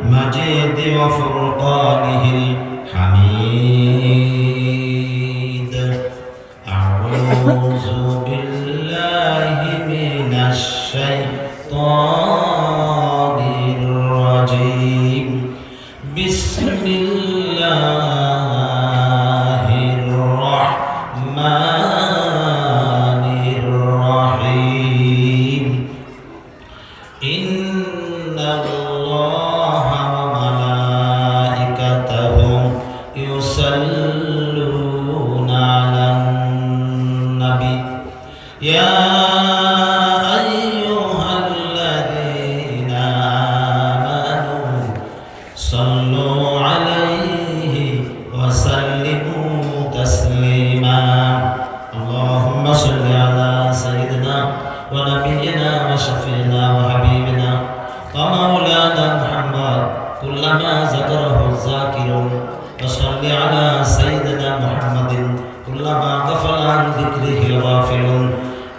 المجيد وفرقانه الحميد. أعوذ بالله من الشيطان الرجيم. بسم الله الرحمن الرحيم. إن الله وملائكته يصلون على النبي يا أيها الذين آمنوا صلوا عليه وسلموا تسليما. اللهم صل على سيدنا ونبينا وشفينا وحبيبنا ومولانا محمد كلما ذكره الذاكرون، وصل على سيدنا محمد كلما غفل عن ذكره الغافلون.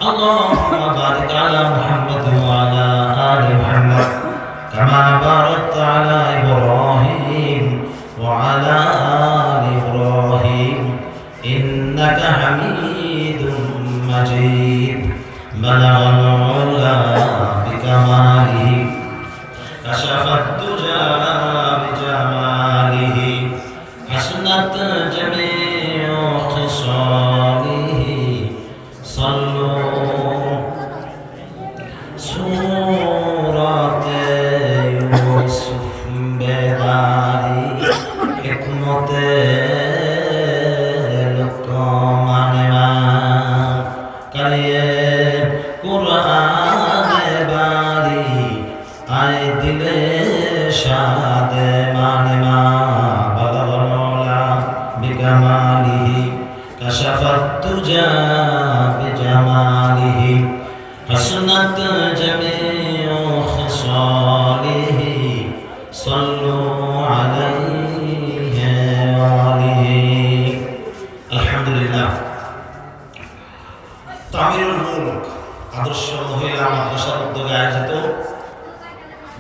اللهم بارك على محمد وعلى آل محمد كما باركت على إبراهيم وعلى آل إبراهيم إنك حميد مجيد. بلغ العلا بكماله كشف الدجى بجماله حسنت جميع خصاله. صلوا سورة يوسف بداري حكمة لقمان ما كريه قرآن باري آئے دل شاد مانما. بلغ العلا بكماله كشف الدجى بجماله حسنت جميع خصاله. صلوا عليه وآله. الحمد لله. তামিরুল মুলক আদর্শ মহিলা মাদ্রাসার উদ্যোগে আয়োজিত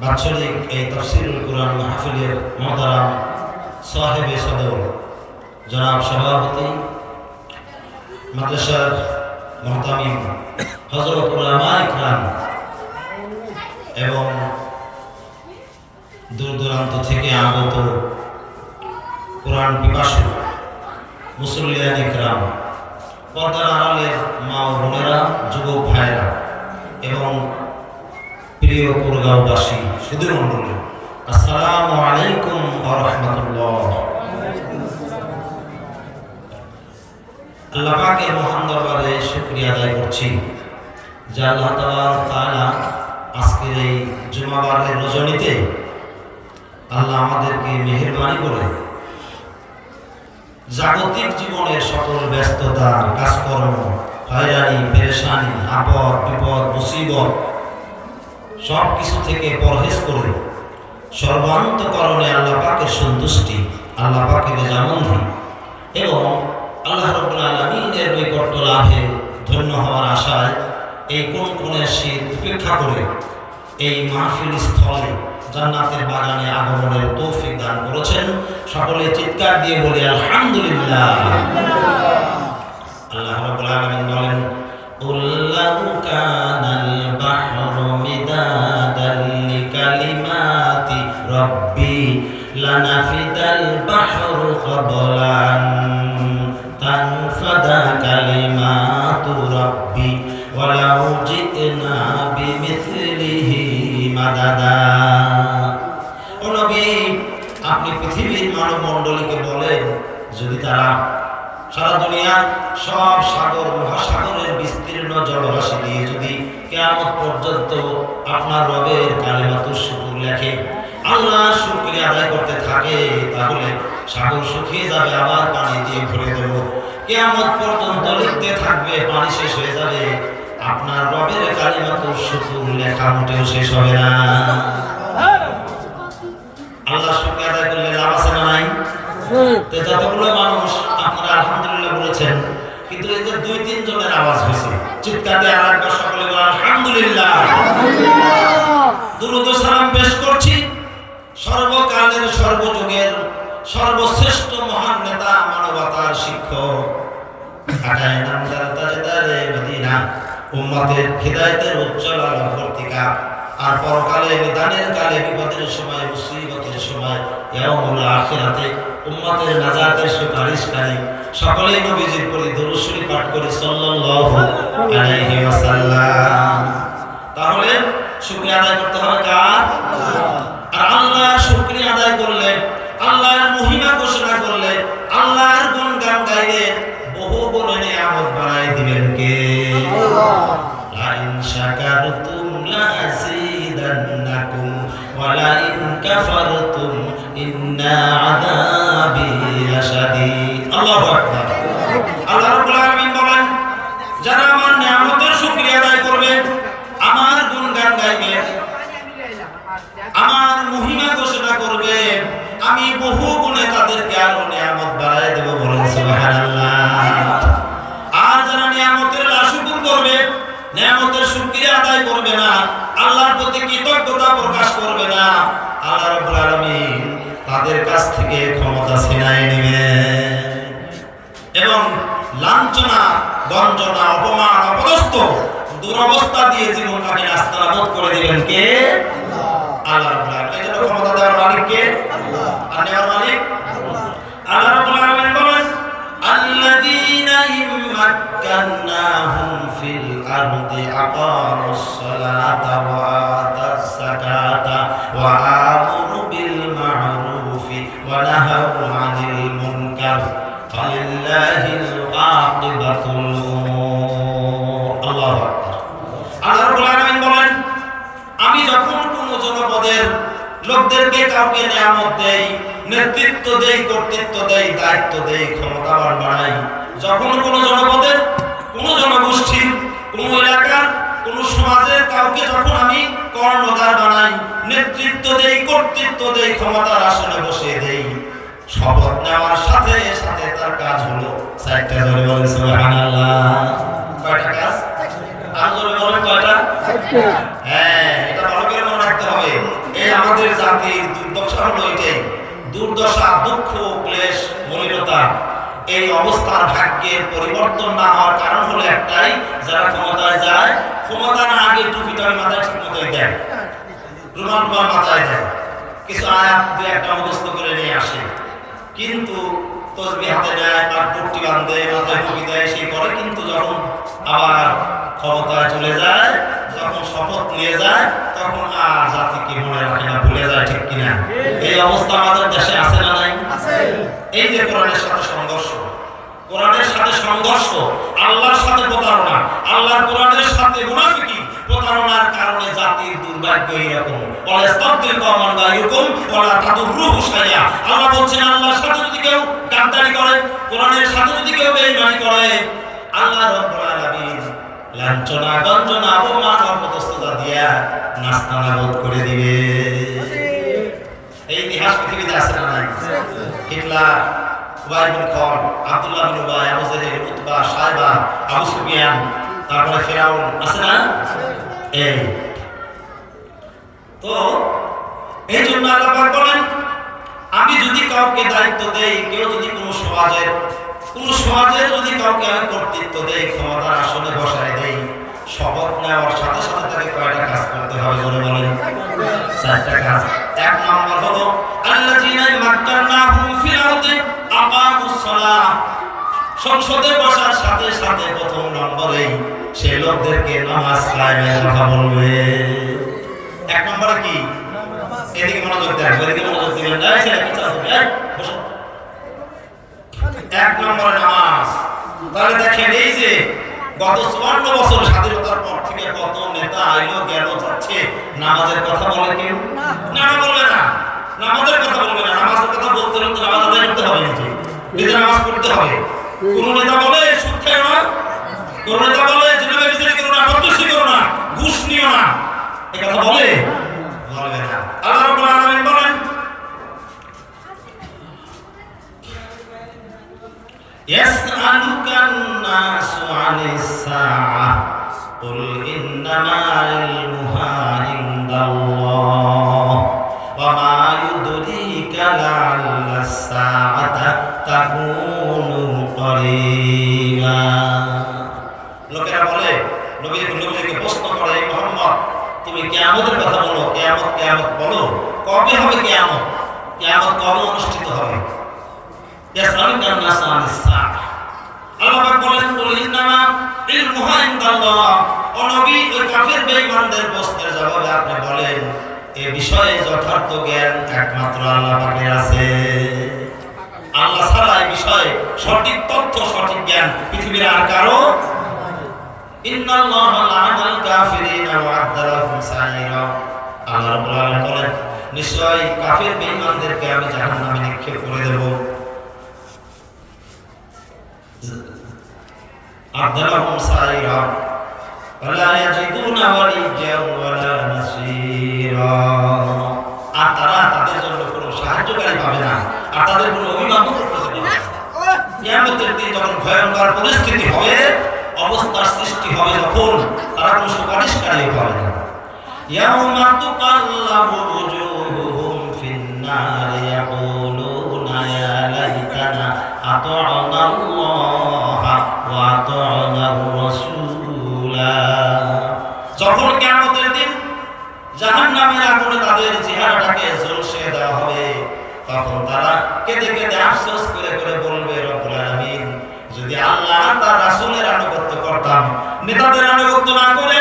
বাৎসরিক এই তাফসীরুল কুরআন মাহফিলের মুহতারাম সাহেবে সদর জনাব সভাপতি মাদ্রাসার মুহতামিম হযরত উলামায়ে ইকরাম এবং দূর দূরান্ত থেকে আগত কুরআন পিপাসু মুসল্লিয়ান ইকরাম, পর্দার আড়ালের মা ও বোনেরা, যুবক ভাইরা এবং প্রিয় কুরগাঁওবাসী সুধী মণ্ডলী, আসসালামু আলাইকুম ওয়া রাহমাতুল্লাহ। আল্লাহ পাকের মহান দরবারে শুকরিয়া আদায় করছি যে আল্লাহ তাআলা আজকের এই জুমাবারের রজনীতে আল্লাহ আমাদেরকে মেহেরবানি করে জাগতিক জীবনের সকল ব্যস্ততা, কাজকর্ম, হয়রানি, পেরেশানি, আপদ বিপদ, মুসিবত সব কিছু থেকে পরহেজ করে সর্বান্তকরণে আল্লাহ পাকের সন্তুষ্টি, আল্লাহ পাকের রেজামন্দি এবং আল্লাহ রাব্বুল আলামিনের নৈকট্য লাভে ধন্য হওয়ার আশায় এই কোন শীত উপেক্ষা করে এই মাহফিল স্থলে জান্নাতের বাগানে আগমনের তৌফিক দান করেছেন। সকলে চিৎকার দিয়ে বলি আলহামদুলিল্লাহ। আল্লাহ রাব্বুল আলামিন বলেন, কুল লাউ কানাল বাহরু মিদাদাল লিকালিমাতি রাব্বি লানাফিদাল বাহরু ক্বাবলা আন তানফাদা কালিমাতু রাব্বি ওয়ালাউ জি'না বিমিথলিহি মাদাদা। ও নবী, আপনি পৃথিবীর মানব মণ্ডলীকে বলেন, যদি তারা সারা দুনিয়া সব সাগর মহাসাগরের বিস্তীর্ণ জলরাশি দিয়ে যদি কিয়ামত পর্যন্ত আপনার রবের কালিমাতুশ শুকর লেখে, আল্লাহর শুকরিয়া আদায় করতে থাকে, তাহলে সাগর শুকিয়ে যাবে, আবার পানি দিয়ে ভরে দেব। কিয়ামত পর্যন্ত লিখতে থাকবে, পানি শেষ হয়ে যাবে, আপনার রবের কালিমাতুশ শুকর লেখা মোটেও শেষ হবে না। আল্লাহ শুকরিয়া আদায় করলে লাভ আছে না নাই? তো যতগুলো মানুষ আপনারা আলহামদুলিল্লাহ বলেছেন, কিন্তু এদের 2-3 জনের আওয়াজ হয়েছে, চিৎকার দিয়ে আরেকবার সকলে বলেন আলহামদুলিল্লাহ। দুরূদ ও সালাম পেশ করছি সর্বকালের সর্বযুগের সর্বশ্রেষ্ঠ মহান নেতা, মানবতার শিক্ষক, ঢাকায় নামদার তাজদারে মদিনা, উম্মতের হিদায়াতের উজ্জ্বল আলোকবর্তিকা, আর পরকালে নিদানের কালে বিপদের সময় মুসিবতের সময় ইয়াউমুল আখিরাতে উম্মতের নাজাতের সুপারিশকারী, সকলেই নবীজির প্রতি দরুদ শরীফ পাঠ করে সাল্লাল্লাহু আলাইহি ওয়াসাল্লাম। তাহলে শুকরিয়া আদায় করতে হবে কার? আর আল্লাহর শুকরিয়া আদায় করলে, আল্লাহর মহিমা ঘোষণা করলে, আল্লাহর গুণগান গাইলে বহু গুণে নিয়ামত বাড়ায় দিবেন কে? লা ইন শাকারতুম লা আযীদান্নাকুম ওয়া লা ইন কাফারতুম ইন্না আযাবি লাশাদীদ। আল্লাহু আকবার। আল্লাহ রাব্বুল আলামিন বলেন, যারা আমার নিয়ামতের শুকরিয়া আদায় করবে, আমার গুণগান গাইবে, আমার মহিমা ঘোষণা করবে, আমি বহু গুণে তাদেরকে আরো নিয়ামত বাড়ায় দেব। বলেন সুবহানাল্লাহ। আর যারা নিয়ামতের নাশুকর করবে, নিয়ামতের শুকরিয়া আদায় করবে না, আল্লাহর প্রতি কৃতজ্ঞতা প্রকাশ করবে না, আল্লাহ রাব্বুল আলামিন তাদের কাছ থেকে ক্ষমতা ছিনায় নেবেন এবং লাঞ্ছনা, গঞ্জনা, অপমান, অপদস্থ, দুরবস্থা দিয়ে জীবনটাকে নাস্তানাবুদ করে দিবেন কে? আল্লাহ রাব্বুল আলামিন। এই জন্য ক্ষমতা দেওয়ার মালিক কে? আর নেওয়ার মালিক আল্লাহ রাব্বুল আলামিন বলেন, আল্লাযীনা ইম্মাক্কান্নাহুম ফিল আরদি আকামুস সালাতা ওয়া আতাস যাকাতা ওয়া আমারু বিল মা'রুফি ওয়া নাহাউ আনিল মুনকার ফালিল্লাহিল আকিবাতুল উমুর। আল্লাহু আকবার। আল্লাহ রাব্বুল আলামিন বলেন, আমি যখন কোন জনপদের লোকদেরকে কাউকে নিয়ামত দেই, নেতৃত্ব দেই, কর্তৃত্ব দেই, দায়িত্ব দেই, ক্ষমতাবান বানাই, যখন কোন জনপদের, কোন জনগোষ্ঠীর, কোন এলাকার, কোন সমাজের কাউকে যখন আমি কর্ণধার বানাই, নেতৃত্ব দেই, কর্তৃত্ব দেই, ক্ষমতার আসনে বসিয়ে দেই, শপথ নেওয়ার সাথে সাথে তার কাজ হলো চারটা। ধরে বলেন সুবহানাল্লাহ। কয়টা কাজ? আর ধরে বলেন কয়টা? হ্যাঁ, এটা ভালো করে মনে রাখতে হবে। এই আমাদের জাতির দুর্দশা হলো এটাই। দুর্দশা, দুঃখ, ক্লেশ, মলিনতা, এই অবস্থার ভাগ্যের পরিবর্তন না হওয়ার কারণ হলো একটাই, যারা ক্ষমতায় যায়, ক্ষমতা না আগে টুপিটা মাথায় ঠিক মতোই দেয়, রুমাল মাথায় দেয়, কিছু আয়াত দিয়ে একটা মুখস্থ করে নিয়ে আসে, কিন্তু তসবিহ হাতে নেয়, তার টুপি বাঁধে, মাথায় টুপি দেয়, সেই করে, কিন্তু যখন আবার ক্ষমতায় চলে যায়, যখন শপথ নিয়ে যায়, তখন আর জাতিকে মনে রাখে না, ভুলে যায়। ঠিক কিনা? এই অবস্থা আমাদের দেশে আছে না নাই? এই যে কোরআনের সাথে সংঘর্ষ, কোরআনের সাথে সংঘর্ষ, আল্লাহর সাথে প্রতারণা, আল্লাহর কোরআনের সাথে মুনাফিকি, প্রতারণার কারণে জাতির দুর্ভাগ্য এরকম। ওয়ালাস্তাবদিল কওমান গায়রুকুম ওয়ালা তাদুররুহু শাইআ। আল্লাহ বলছেন, আল্লাহর সাথে যদি কেউ গাদ্দারি করে, কোরআনের সাথে যদি কেউ বেঈমানি করে, আল্লাহ রাব্বুল আলামিন লাঞ্ছনা, গঞ্জনা, অপমান, অপদস্থতা দিয়া নাস্তানাবুদ করে দিবে। এই ইতিহাস পৃথিবীতে আছে না নাই? হিটলার, উবাই বিন খালদ, আব্দুল্লাহ বিন উবাই, আবু জাহেল, উতবা, সাইবা, আবু সুফিয়ান, তারপরে ফিরাউন, আছে না? এই তো এই জন্য আল্লাহ পাক বলেন, আমি যদি কাউকে দায়িত্ব দেই, কেউ যদি কোন সমাজের যদি কাউকে আমি কর্তৃত্ব দেই, ক্ষমতার আসনে বসায় দেই, শপথ নেওয়ার সাথে সাথে তাকে কয়টা কাজ করতে হবে? জোরে বলেন। চারটা কাজ। এক নম্বর হলো আল্লাযীনা মাক্কান্নাহুম ফিল আরদি আকামুস সালাহ। সংসদে বসার সাথে সাথে প্রথম নম্বরে সেই লোকদেরকে নামাজ কায়েমের কথা বলবে। এক নম্বরে কি? এদিকে মনোযোগ দেন, এদিকে মনোযোগ দিবেন না, ছেলে কি চাচ্ছে? বসো। এক নম্বরে নামাজ। তাহলে দেখেন, এই যে গত 54 বছর স্বাধীনতার পর থেকে কত নেতা আইলো গেল যাচ্ছে, নামাজের কথা বলে কেউ? না, বলবে না। নামাজের কথা বলবে না। নামাজের কথা বলতে হলে তো নামাজ আদায় করতে হবে, নিজে নামাজ পড়তে হবে। কোন নেতা বলে সুদ খেও না, কোন নেতা বলে জিনাবে বিচার করো না, বদমাশি করো না, ঘুষ নিও না, এই কথা বলে? বলবে না। আল্লাহ রাব্বুল আলামিন বলেন, ইয়াসআলুকান নাসু আনিস সাআহ কুল ইন্নামা ইলমুহা ইনদাল্লাহ ওয়া মা কবে হবে কিয়ামত? কিয়ামত কবে অনুষ্ঠিত হবে? ইয়াসআলুকা আন-নাসু আনিস-সাআহ। আল্লাহ পাক বলেন, কুল ইন্নামা ইলমুহা ইনদাল্লাহ। ও নবী, ওই কাফির বেঈমানদের প্রশ্নের জবাবে আপনি বলেন, এ বিষয়ে যথার্থ জ্ঞান একমাত্র আল্লাহ পাকের আছে। আল্লাহ ছাড়া এই বিষয়ে সঠিক তথ্য, সঠিক জ্ঞান পৃথিবীর আর কারো। ইন্নাল্লাহা লা'নাল কাফিরিনা ওয়া আ'আদ্দা লাহুম সা'ইরা। আল্লাহ রাব্বুল আলামিন বলেন, নিশ্চয়ই কাফির বেঈমানদেরকে আমি জাহান্নামে নিক্ষেপ করে দেব। আ'আদ্দা লাহুম সা'ইরা ওয়া লা ইয়াজিদুনা ওয়ালিয়্যান ওয়া লা নাসীরা। আর তারা তাদের জন্য কোনো সাহায্যকারী পাবে না, আর তাদের কোনো অভিভাবক পাবে না। কিয়ামতের দিন যখন ভয়ঙ্কর পরিস্থিতি হবে, অবস্থার সৃষ্টি হবে, যখন তারা কোনো সুপারিশকারীও পাবে না। ইয়াউমা তুকাল্লাবু ওয়ুজুহুহুম ফিন-নার ইয়াকুলুনা ইয়া লাইতানা আতা'না আল্লাহা ওয়া আতা'না আর-রাসূলা। যখন কিয়ামতের দিন জাহান্নামের আগুনে তাদের চেহারাটাকে ঝলসিয়ে দেওয়া হবে, তখন তারা কেঁদে কেঁদে আফসোস করে করে বলবে, রব্বুল আলামিন, যদি আল্লাহ তার রাসূলের আনুগত্য করতাম, নেতাদের আনুগত্য না করে,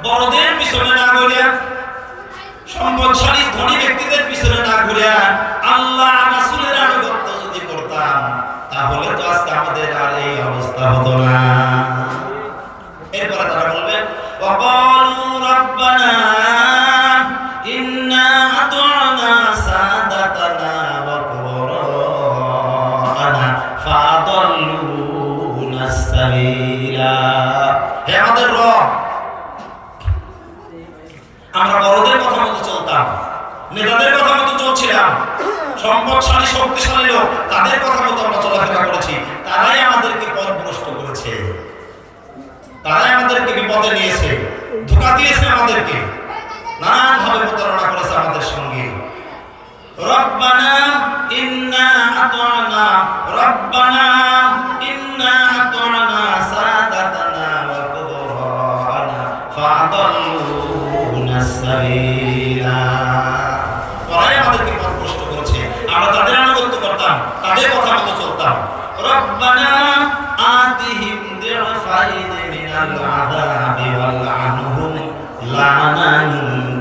বড়দের পিছনে না ঘুরে, সম্পদশালী ধনী ব্যক্তিদের পিছনে না ঘুরে আল্লাহ রাসূলের আনুগত্য যদি করতাম, তাহলে তো আজকে আমাদের আর এই অবস্থা হতো না। এরপরে তারা বলবে, ওয়াকালু রাব্বানা ইন্না আতা'না সাদাতানা ওয়া কুবরা'ানা ফাআদাল্লুনা আস-সাবিলা। হে আমাদের রব, আমরা বড়দের কথা মতো চলতাম, নেতাদের কথা মতো চলছিলাম, সম্পদশালী শক্তিশালী লোক তাদের কথা মতো আমরা চলাফেরা করেছি, তারাই আমাদেরকে পথভ্রষ্ট করেছে, তারাই আমাদেরকে বিপদে নিয়েছে, ধোঁকা দিয়েছে, আমাদেরকে নানানভাবে প্রতারণা করেছে আমাদের সঙ্গে। রব্বানা ইন্না আতা'না রব্বানা ইন্না আতা'না সাদাতানা ওয়া কুবরা'ানা ফাআদাল্লুনা আস-সাবিলা। তারাই আমাদেরকে পথভ্রষ্ট করেছে, আমরা তাদের আনুগত্য করতাম, তাদের কথা মতো চলতাম। রব্বানা আতিহিম দি'ফাইনি মিনাল আযাবি ওয়াল আনহুম লা'নান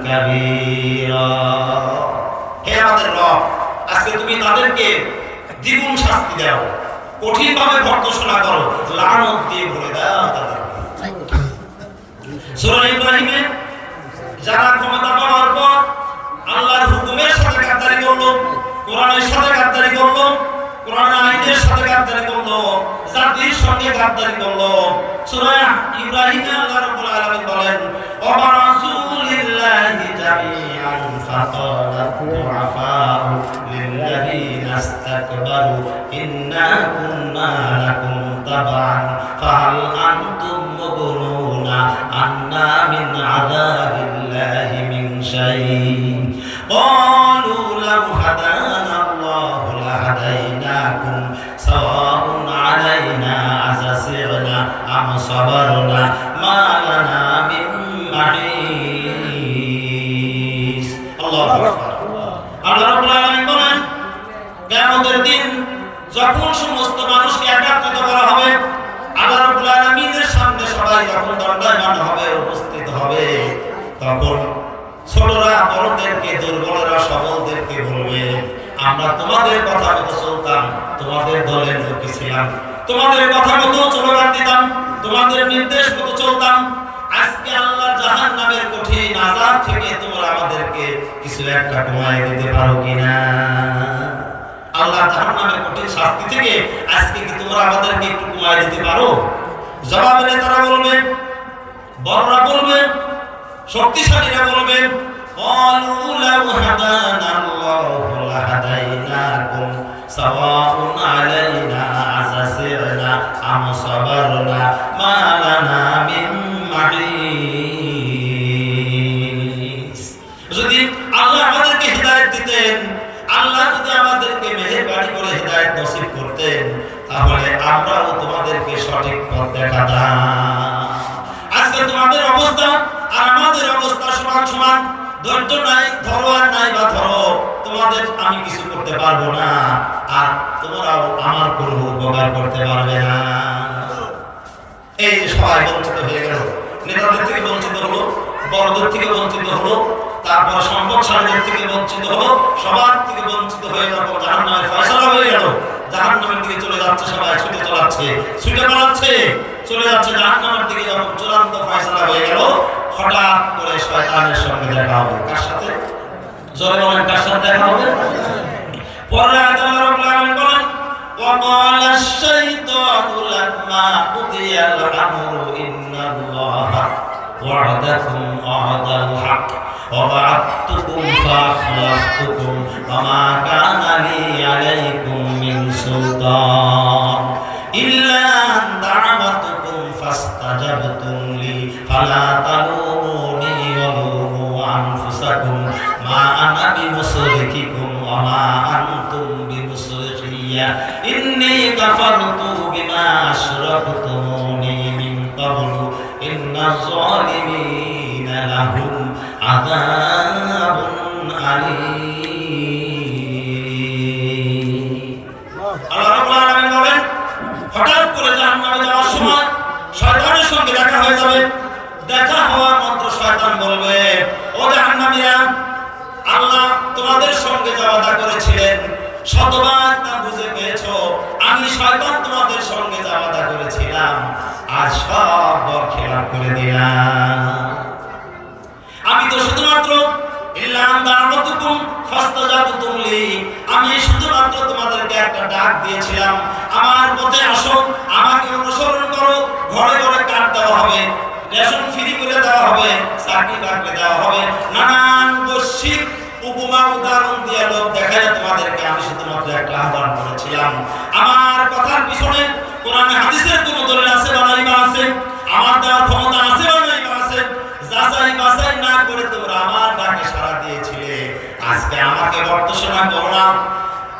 কাবীরা। হে আমাদের রব, আজকে তুমি তাদেরকে দ্বিগুণ শাস্তি দাও, কঠিনভাবে ভর্ৎসনা করো, লানত দিয়ে ভরে দাও তাদেরকে। সূরা ইব্রাহিমে যারা ক্ষমতা পাওয়ার পর আল্লাহর হুকুমের সাথে গাদ্দারি করলো, কোরআনের সাথে গাদ্দারি করলো, কোরআনের আইনের সাথে গাদ্দারি করলো, জাতির সঙ্গে গাদ্দারি করলো, সূরা ইব্রাহিমে আল্লাহ রাব্বুল আলামিন বলেন, ওয়া রাসূলিল্লাহি জামিআন ফাকালাত দুআফাউ লিল্লাযিনা ইসতাকবারু ইন্না কুন্না লাকুম তাবা'আন ফাহাল আনতুম মুগনুনা আন্না মিন আযাবিল্লাহি মিন শাই'ইন ক্বালু লাউ হাদানা আল্লাহু লাহাদাইনাকুম সাওয়াউন আলাইনা আযাসিরনা আম সাবারনা মা লানা মিন মাহিস। আল্লাহু আকবার। আল্লাহ রাব্বুল আলামিন বলেন, কিয়ামতের দিন যখন সমস্ত মানুষকে একত্রিত করা হবে, আল্লাহ রাব্বুল আলামিনের সামনে সবাই যখন দণ্ডায়মান হবে, উপস্থিত হবে, তখন ছোটরা বড়দেরকে, দুর্বলরা সবলদেরকে বলবে, আমরা তোমাদের কথা মতো চলতাম, তোমাদের দলের লোক ছিলাম, তোমাদের কথা মতো স্লোগান দিতাম, তোমাদের নির্দেশ মতো চলতাম। আজকে আল্লাহ জাহান্নামের কঠিন আযাব থেকে তোমরা আমাদেরকে কিছু একটা কমায় দিতে পারো কিনা? আল্লাহ জাহান্নামের কঠিন শাস্তি থেকে আজকে কি তোমরা আমাদেরকে একটু কমায় দিতে পারো? জবাবে তারা বলবে, বড়রা বলবে, শক্তিশালীরা বলবে, ক্বালু লাউ হাদানা আল্লাহু লাহাদাইনাকুম সাওয়াউন আলাইনা আযাসিরনা আম সাবারনা মা লানা মিন মাহিস। যদি আল্লাহ আমাদেরকে হিদায়াত দিতেন, আল্লাহ যদি আমাদেরকে মেহেরবানি করে হিদায়াত নসিব করতেন, তাহলে আমরাও তোমাদেরকে সঠিক পথ দেখাতাম। আজকে তোমাদের অবস্থা আর আমাদের অবস্থা সমান সমান। ধৈর্য নাই, ধরো আর নাই বা ধরো, তোমাদের আমি কিছু করতে পারবো না, আর তোমরাও আমার কোনো উপকার করতে পারবে না। এই যে সবাই বঞ্চিত হয়ে গেল, নেতাদের থেকে বঞ্চিত হলো, বড়দের থেকে বঞ্চিত হলো, তারপর সম্পদশালীদের থেকে বঞ্চিত হলো, সবার থেকে বঞ্চিত হয়ে যখন জাহান্নামের ফয়সালা হয়ে গেল, জাহান্নামের দিকে চলে যাচ্ছে, সবাই ছুটে চলাচ্ছে, ছুটে পালাচ্ছে, চলে যাচ্ছে জাহান্নামের দিকে। যখন চূড়ান্ত ফয়সালা হয়ে গেল, হঠাৎ করে শয়তানের সঙ্গে দেখা হবে। কার সাথে? জোরে বলেন, কার সাথে দেখা হবে? পরে আল্লাহ রাব্বুল আলামিন বলেন, وقال الشيطان لما قضي الأمر إن الله وعدكم وعد الحق ووعدتكم فأخلفتكم وما كان لي عليكم من سلطان إلا أن دعوتكم فاستجبتم لي فلا تلوموني ولوموا أنفسكم ما أنا بمصرخكم وما أنتم بمصرخي إني كفرت بما أشركتموني من قبل إن الظالمين لهم عذاب أليم। আল্লাহ রাব্বুল আলামিন বলেন, হঠাৎ করে জাহান্নামে যাওয়ার সময় শয়তানের সঙ্গে দেখা হয়ে যাবে। দেখা হওয়ার মাত্র শয়তান বলবে, ও জাহান্নামীরা, আল্লাহ তোমাদের সঙ্গে যা ওয়াদা করেছিলেন শতবার তা বুঝে পেয়েছো। আমি শয়তান তোমাদের সঙ্গে যা ওয়াদা করেছিলাম আজ সব বরখেলাপ করে দিলাম। আমি তো শুধুমাত্র আমি শুধুমাত্র তোমাদেরকে একটা ডাক দিয়েছিলাম, আমার পথে আসো, আমাকে অনুসরণ করো। ঘরে ঘরে কার্ড দেওয়া হবে, রেশন ফ্রি করে দেওয়া হবে, চাকরি বাকরি দেওয়া হবে, নানান বৈশ্বিক উপমা উদাহরণ দিয়ে লোক দেখায় তোমাদেরকে আমি শুধুমাত্র একটা আহ্বান করেছিলাম। আমার কথার পিছনে কোরআনে হাদিসের কোনো দলিল আছে বা নাই বা আছে? আমার দেওয়ার ক্ষমতা আছে বা নাই বা আছে? যাচাই বাছাই না করে তোমরা আমার ডাকে সাড়া দিয়েছিলে, আজকে আমাকে বর্তশোনা করো না।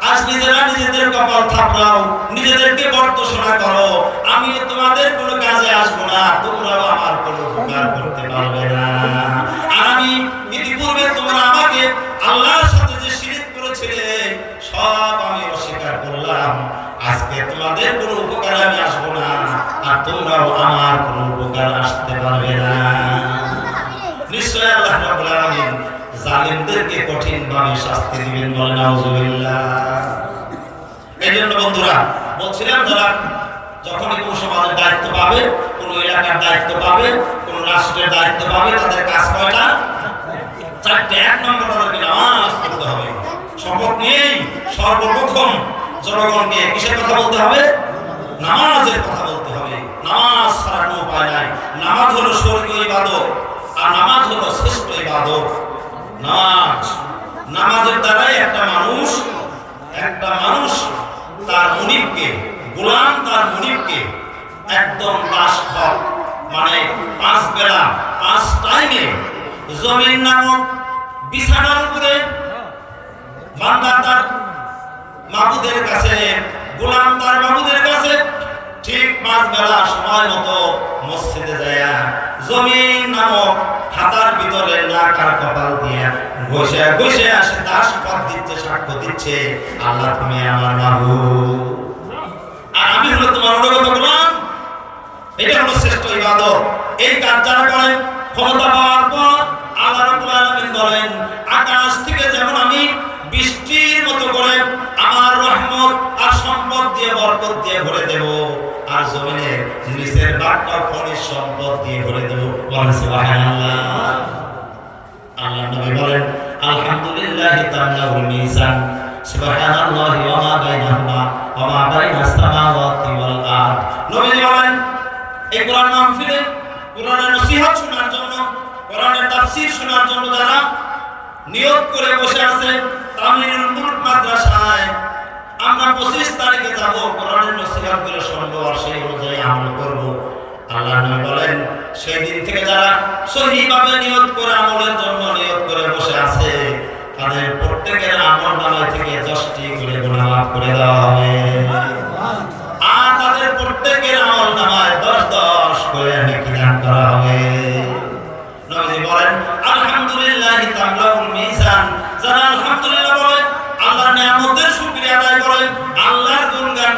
আজ নিজেরা নিজেদের কপাল থাপড়াও, নিজেদেরকে বর্তশোনা করো। আমি তোমাদের কোনো কাজে আসবো না, তোমরাও আমার কোনো উপকার করতে পারবে না। আর আমি ইতিপূর্বে তোমরা আমাকে আল্লাহর সাথে যে শিরক করেছিলে সব আমি অস্বীকার করলাম। আজকে তোমাদের কোনো উপকারে আমি আসবো না, আর তোমরাও আমার কোনো উপকার আসতে পারবে না। নিশ্চয় আল্লাহ রাব্বুল আলামিন জালিমদেরকে কঠিনভাবে শাস্তি দিবেন, বলেন নাউজুবিল্লাহ। এইজন্য বন্ধুরা বলছিলাম, যারা যখনই কোনো সমাজের দায়িত্ব পাবে, কোনো এলাকার দায়িত্ব পাবে, কোনো রাষ্ট্রের দায়িত্ব পাবে, তাদের কাজ কয়টা? চারটে। এক নম্বর, তাদেরকে নামাজ পড়তে হবে। শপথ নিয়েই সর্বপ্রথম জনগণকে কিসের কথা বলতে হবে? নামাজের কথা বলতে হবে। নামাজ ছাড়া কোনো উপায় নাই। নামাজ হলো স্বর্গীয় ইবাদত, আর নামাজ হলো শ্রেষ্ঠ ইবাদত। নামাজের দ্বারাই একটা মানুষ তার মুনিবকে, গোলাম তার মুনিবকে একদম দাসখত, মানে 5 বেলা 5 টাইমে জমিন নামক বিছানার উপরে বান্দা তার মাবুদের কাছে, গোলাম তার মাবুদের কাছে ঠিক 5 বেলা সময় মতো মসজিদে যায় জমিন নামক খাতার ভিতরে নাক আর কপাল দিয়ে ঘষে ঘষে আসে দাসখত দিচ্ছে, সাক্ষ্য দিচ্ছে, আল্লাহ তুমি আমার মাবুদ আর আমি হলো তোমার অনুগত গোলাম। এটা হলো শ্রেষ্ঠ ইবাদত। এই কাজ যারা করে, ক্ষমতা পাওয়ার পর আল্লাহ রাব্বুল আলামিন বলেন, আকাশ থেকে যেমন আমি বৃষ্টির মতো করে আমার রহমত আর সম্পদ দিয়ে, বরকত দিয়ে ভরে দেব, আর জমিনের নিচের ভাগটা খনিজ সম্পদ দিয়ে ভরে দেব। বলেন সুবহানাল্লাহ। আল্লাহ নবী বলেন, আলহামদুলিল্লাহি তামলাউল মিজান, সুবহানাল্লাহি ওয়া মা বাইনাহুমা ওয়া মা বাইনাস সামাওয়াতি ওয়াল আরদ। নবী বলেন, এই কোরআন মাহফিলে কোরআনের নসিহত শোনার জন্য, কোরআনের তাফসীর শোনার জন্য যারা নিয়ত করে বসে আছে তামিলুল মুলক মাদ্রাসায়, আমরা 25 তারিখে যাব, কোরআনের নসিহত করে শুনবো আর সেই অনুযায়ী আমল করব। আল্লাহ নবী বলেন, সেই দিন থেকে যারা সহিভাবে নিয়ত করে আমলের জন্য নিয়ত করে বসে আছে, তাদের প্রত্যেকের আমলনামা থেকে 10টি করে গুনাহ মাফ করে দেওয়া হবে, আর তাদের প্রত্যেকের আমলনামায় 10 করে নেকি দান করা হবে। নবী বলেন, আলহামদুলিল্লাহি তাআলা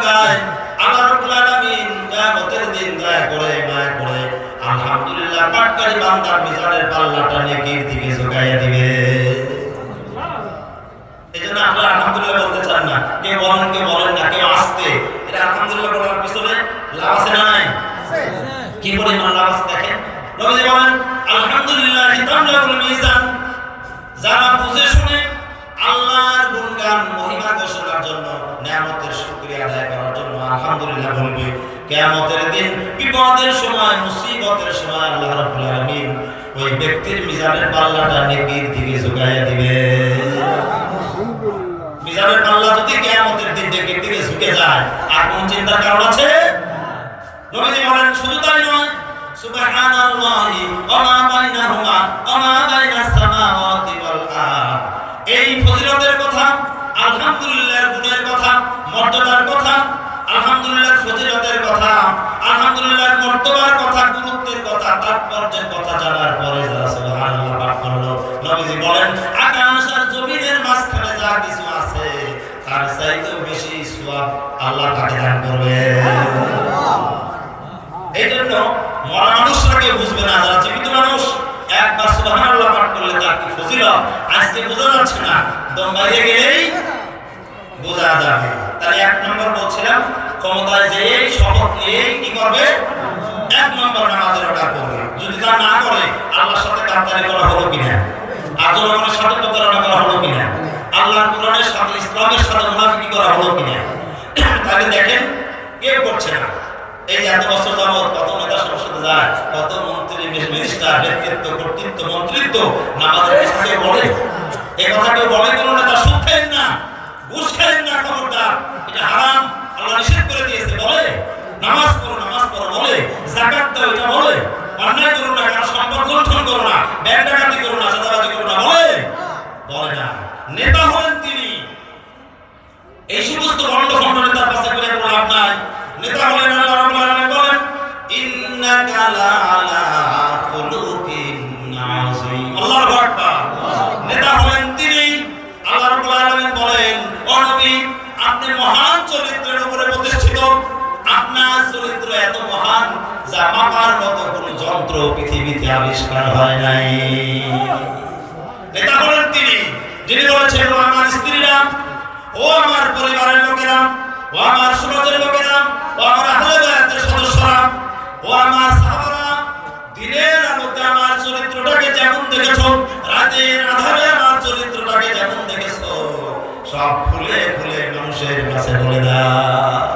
ঝুঁকায় আল্লাহ রাব্বুল আলামিন কিয়ামতের দিন দয়া করে মায়া করে আলহামদুলিল্লাহ পাটকারী বান্দার মিজানের পাল্লাটা নেকির দিকে ঝুঁকাইয়া দিবে। এজন্য আমরা আলহামদুলিল্লাহ বলতে চান না, কেউ বলেন কেউ বলেন না, কেউ আসতে এটা আলহামদুলিল্লাহ বলার পিছনে লাভ আছে না নাই? কি পরিমাণ লাভ আছে দেখেন। নবীজি বলেন আলহামদুলিল্লাহ তামলাকুল মিজান, যারা বুঝে শুনে আল্লাহর গুণগান মহিমা ঘোষণার জন্য নিয়ামতের শুকরিয়া আদায় করার জন্য আলহামদুলিল্লাহ বলবে, কিয়ামতের দিন বিপদের সময় মুসিবতের সময় আল্লাহ রাব্বুল আলামিন ওই ব্যক্তির মিজানের পাল্লাটা নেকির দিকে ঝুঁকাইয়া দিবে। মিজানের পাল্লা যদি কিয়ামতের দিন নেকির দিকে ঝুঁকে যায় আর কোন চিন্তার কারণ আছে? নবীজি বলেন শুধু তাই নয়, সুবহানাল্লাহি ওয়া মা বাইনাহুমা ওয়া মা বাইনাস সামাওয়াতি ওয়াল আরদ, এই ফজিলতের কথা, আলহামদুলিল্লাহর গুণের কথা, মর্যাদার কথা, আলহামদুলিল্লাহর ফজিলতের কথা, আলহামদুলিল্লাহর মর্তবার কথা, গুরুত্বের কথা, তাৎপর্যের কথা জানার পরে যারা সুবহানাল্লাহ পাঠ করলো, নবীজি বলেন আকাশ আর জমিনের মাঝখানে যা কিছু আছে তার চাইতেও বেশি সওয়াব আল্লাহ তাকে দান করবে। এই জন্য মরা মানুষরা কেউ বুঝবে না, যারা জীবিত মানুষ একবার সুবহানাল্লাহ পাঠ করলে তার কি ফজিলত আজকে বোঝা যাচ্ছে না, দম বাইরে গেলেই বোঝা যাবে। তাহলে এক নম্বর বলছিলাম, ক্ষমতায় যে শপথ নিয়ে কি করবে? এক নম্বর নামাজের অর্ডার করবে। যদি তা না করে আল্লাহর সাথে গাদ্দারি করা হলো কিনা, আর জনগণের সাথে প্রতারণা করা হলো কিনা, আল্লাহর কোরআনের সাথে ইসলামের সাথে মুনাফিকি করা হলো কিনা, তাহলে দেখেন কেউ করছে না। এই এত বছর যাবত কত নেতা সংসদে যায়, কত মন্ত্রী মিনিস্টার নেতৃত্ব কর্তৃত্ব মন্ত্রিত্ব নামাজের কথা কেউ বলে? এই কথা কেউ বলে? কোন নেতা সুদ খায় না, ঘুষ খায় না, খবরদার এটা হারাম, আল্লাহ নিষেধ করে দিয়েছে বলে? নামাজ পড়ো বলে? যাকাত দাও এটা বলে? অন্যায় করো না, কারো সম্পদ লুণ্ঠন করো না, ব্যাংক ডাকাতি করো না, চাঁদাবাজি করো না বলে? বলে না। নেতা হলেন তিনি। এই সমস্ত ভণ্ড নেতার পাশে করে কোনো লাভ নাই। নেতা হলেন আল্লাহ রাব্বুল আলামিন বলেন ইন্নাকা লাআলা খুলুকিন আযীম। আল্লাহু আকবার। নেতা হলেন তিনি। আল্লাহ রাব্বুল আলামিন বলেন ও নবী আপনি মহান চরিত্রের উপরে প্রতিষ্ঠিত, আপনার চরিত্র এত মহান যা মাপার মতো কোনো যন্ত্র পৃথিবীতে আবিষ্কার হয় নাই। নেতা হলেন তিনি যিনি বলেছেন ও আমার স্ত্রীরা, ও আমার পরিবারের লোকেরা, ও আমার সমাজের লোকেরা, ও আমার আহলে বায়াতের সদস্যরা, ও আমার সাহাবারা, দিনের আলোতে আমার চরিত্রটাকে যেমন দেখেছো, রাতের আধারে আমার চরিত্রটাকে যেমন দেখেছো, সব খুলে খুলে মানুষের কাছে বলে দাও।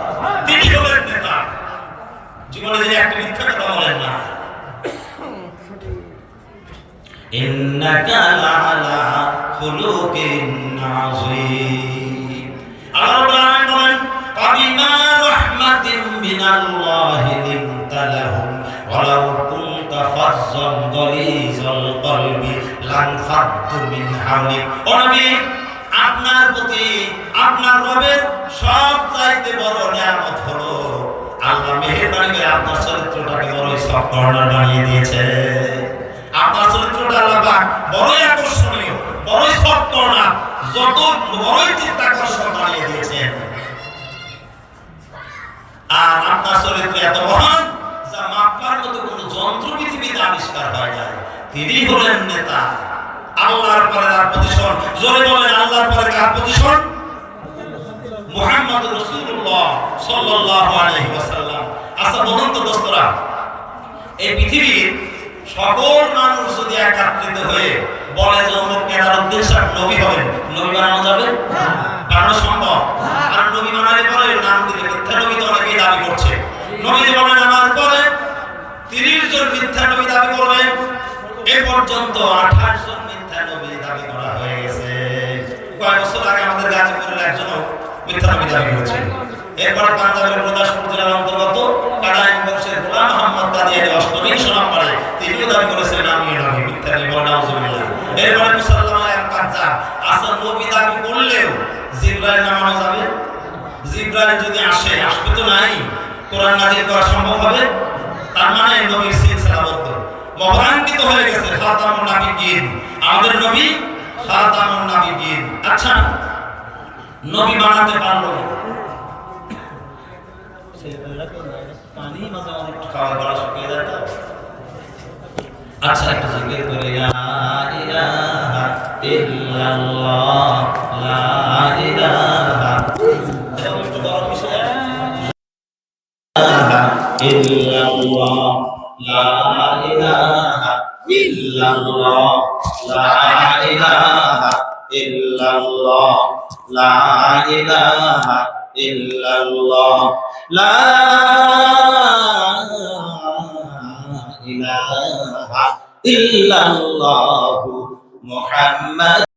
তিনি হলেন নেতা। জীবনে তিনি একটা মিথ্যা কথা বলেন না। ইন্নাকা লাআলা খুলুকিন আযীম। আল্লাহ রাব্বুল বলেন ফাবিমা রাহমাতিন মিনাল্লাহি লিনতা লাহুম ওয়ালাউ কুনতা ফাজ্জান গালিজাল কলবি লানফাদ্দু মিন হাওলিক। ও নবী আপনার প্রতি আপনার রবের সবচাইতে বড় নিয়ামত হলো আল্লাহ মেহেরবানি করে আপনার চরিত্রটাকে বড়ই সফট কর্নার বানিয়ে দিয়েছে। আপনার চরিত্রটা আল্লাহ পাক বড়ই আকর্ষণীয়, বড়ই সফট কর্নার, যত বড়ই চিত্তাকর্ষক বানিয়ে দিয়েছেন। আর আপনার চরিত্র এত মহান যা মাপার মতো কোনো যন্ত্র পৃথিবীতে আবিষ্কার হয় নাই। তিনি হলেন নেতা। আল্লাহর পরে তার পজিশন, জোরে বলেন আল্লাহর পরে কার পজিশন? মুহাম্মদ রাসূলুল্লাহ সাল্লাল্লাহু আলাইহি ওয়াসাল্লাম। আচ্ছা বলুন তো দোস্তরা, এই পৃথিবীর সকল মানুষ যদি একত্রিত হয়ে বলে যে অমুক নেতার উদ্দেশ্যে নবী হবেন, নবী বানানো যাবে? বানানো সম্ভব? আর নবী বানালে পরে নাম দিলে মিথ্যা নবী তো অনেকেই দাবি করছে। নবী বলেন আমার পরে 30 জন মিথ্যা নবী দাবি করবে। এ পর্যন্ত 28 জন মিথ্যা নবী দাবি করা হয়ে গেছে। কয়েক বছর আগে আমাদের গাজীপুরের একজন মিথ্যা নবী দাবি করেছে। এরপর পাঞ্জাবের গুরদাসপুর জেলার অন্তর্গত কাদাইন বংশের গোলাম মোহাম্মদ কাদিয়ানী অষ্টমী সোনামপাড়ে তিনিও দাবি করেছিলেন আমি নবী, মিথ্যা নবী বলে নাউজুবিল্লাহ। এরপরে মুসলমান এক কাজা আসল নবী দাবি করলেও জিবরাইল নামানো যাবে? জিবরাইল যদি আসবে তো নাই, কোরআন নাযিল করা সম্ভব হবে? তার মানে নবীর সিলসিলাবদ্ধ মহারাঙ্কিত হয়ে গেছে খাতামুন নাবিয়্যিন। আমাদের নবী খাতামুন নাবিয়্যিন। আচ্ছা নবী বানাতে পারলো না, পানি মাঝে মাঝে একটু খাওয়া গলা শুকিয়ে যায় তো। আচ্ছা একটু জিকির করে লা ইলাহা ইল্লাল্লাহ লা ইলাহা একটু গরম মিশে ইল্লাল্লাহ লা ইলাহা ইল্লাল্লাহ লা ইলাহা ইল্লাল্লাহ লা ইলাহা ইল্লাল্লাহ লা ইলাহা ইল্লাল্লাহু মুহাম্মাদ